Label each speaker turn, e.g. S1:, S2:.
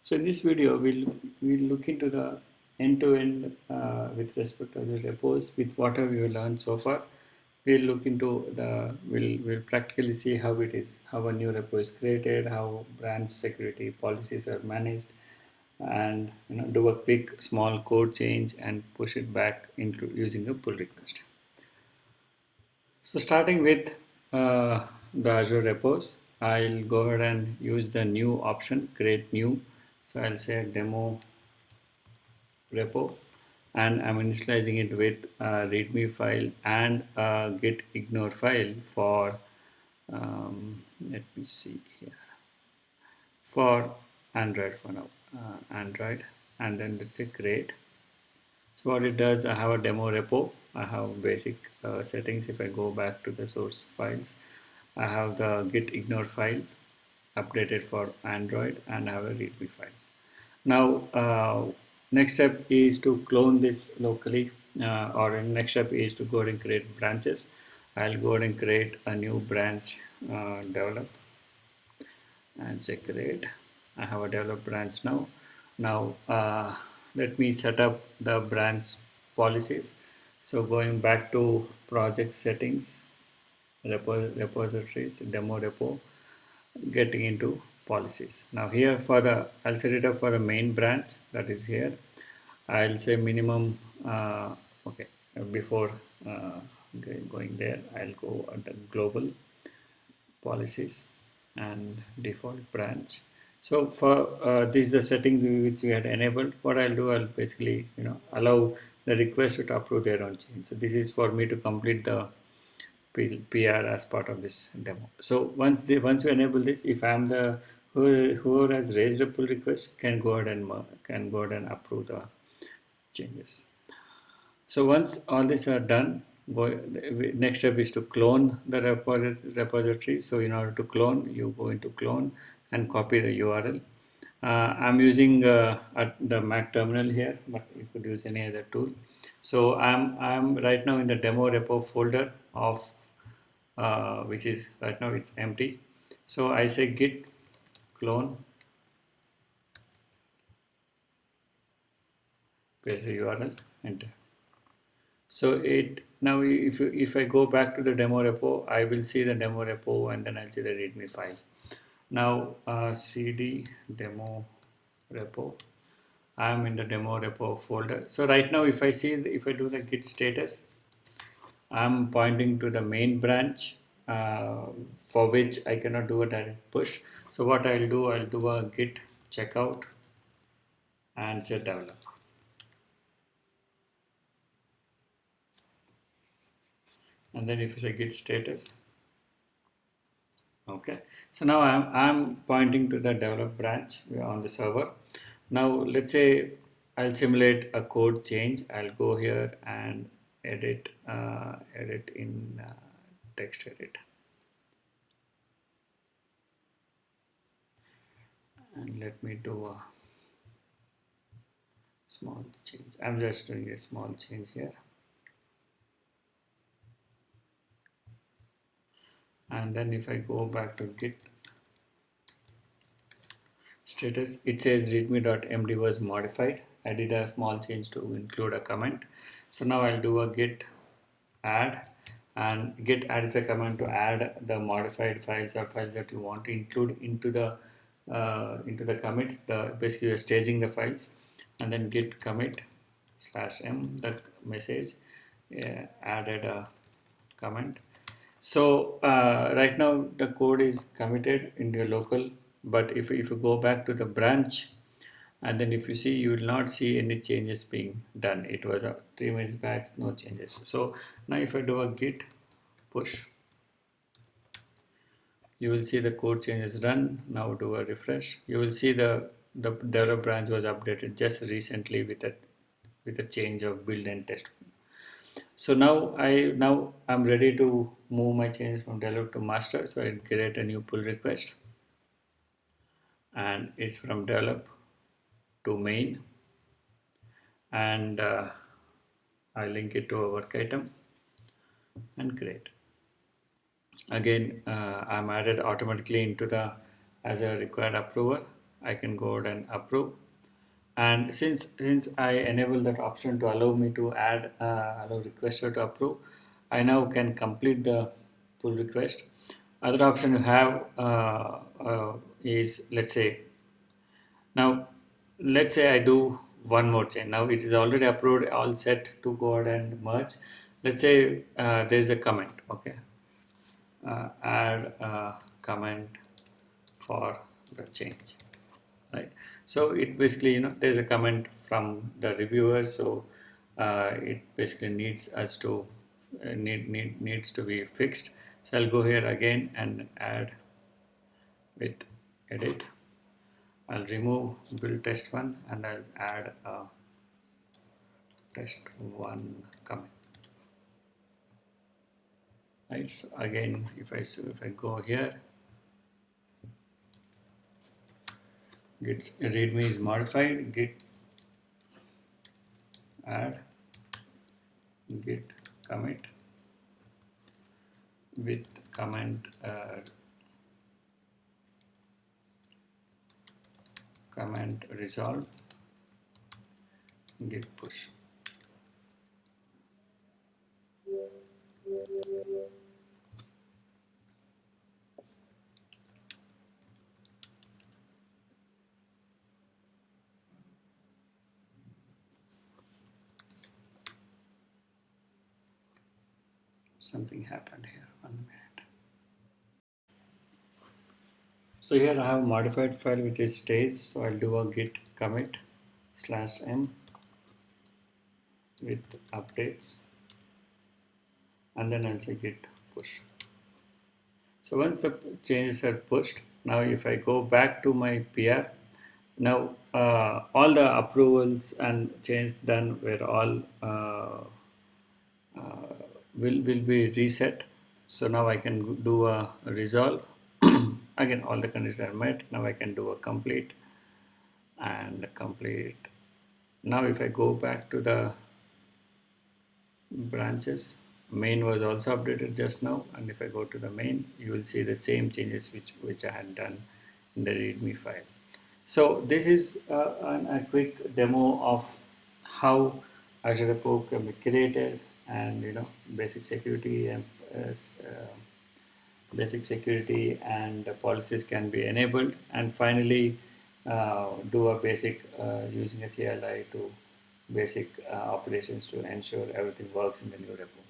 S1: So in this video, we'll look into the end-to-end with respect to Azure Repos with whatever we have learned so far. We'll look into we'll practically see how it is, how a new repo is created, how branch security policies are managed, and do a quick small code change and push it back into using a pull request. So starting with the Azure repos, I'll go ahead and use the new option, create new. So I'll say demo repo, and I'm initializing it with a readme file and a git ignore file for, let me see here, for Android for now, Android, and then let's say create. So what it does, I have a demo repo, I have basic settings. If I go back to the source files, I have the git ignore file updated for Android, and I have a readme file. Now, next step is to clone this locally, or next step is to go ahead and create branches. I'll go ahead and create a new branch, develop, and say create. I have a develop branch now. Now, let me set up the branch policies. So going back to project settings, repositories, demo repo, getting into policies. Now here for the, I'll set it up for the main branch, that is here. I'll say minimum, okay, before going there, I'll go at the global policies and default branch. So for this is the setting which we had enabled. What I'll do, I'll basically allow the requester to approve their own change. So this is for me to complete the PR as part of this demo. So once we enable this, if I'm the whoever has raised a pull request can go ahead and approve the changes. So once all these are done, next step is to clone the repository. So in order to clone, you go into clone and copy the URL. I'm using the Mac terminal here, but you could use any other tool. So I'm right now in the demo repo folder of which is right now it's empty. So I say git clone, paste the URL, enter. So it now if I go back to the demo repo, I will see the demo repo and then I'll see the readme file. Now cd demo repo, I'm in the demo repo folder. So right now if I do the git status, I'm pointing to the main branch, for which I cannot do a direct push. So what I'll do a git checkout and say develop. And then if I say git status, okay. So now I'm pointing to the develop branch on the server. Now let's say I'll simulate a code change. I'll go here and edit in text edit, and let me do a small change. I'm just doing a small change here, and then if I go back to git status, it says readme.md was modified. I did a small change to include a comment. So now I'll do a git add, and git add is a command to add the modified files or files that you want to include into the commit. Basically you're staging the files, and then git commit /m, that message added a comment. So right now the code is committed in your local, but if you go back to the branch, and then if you see, you will not see any changes being done. It was 3 minutes back, no changes. So now if I do a git push, you will see the code changes done. Now do a refresh, you will see the develop branch was updated just recently with a change of build and test. So now I'm ready to move my change from develop to master. So I create a new pull request, and it's from develop to main, and I link it to a work item and create. Again, I'm added automatically into the as a required approver. I can go ahead and approve. And since I enable that option to allow me to add allow requester to approve, I now can complete the pull request. Other option you have is, now let's say I do one more change. Now it is already approved, all set to go ahead and merge. Let's say there is a comment, okay, add a comment for the change, right? So it basically, there's a comment from the reviewer, so it basically needs us to needs to be fixed. So I'll go here again and add with edit. I'll remove build test one and I'll add a test one comment, right? So again, if I go here, git readme is modified, git add git commit with comment resolve, git push. Something happened here, 1 minute. So here I have a modified file which is stage, so I'll do a git commit /m with updates, and then I'll say git push. So once the changes are pushed, now if I go back to my PR, now all the approvals and changes done were all will be reset. So now I can do a resolve. Again, all the conditions are met. Now I can do a complete and complete. Now if I go back to the branches, main was also updated just now, and if I go to the main, you will see the same changes which I had done in the readme file. So this is a quick demo of how Azure Repo can be created, and basic security and uh, uh, basic security and the policies can be enabled, and finally do a basic using a CLI to basic operations to ensure everything works in the new repo.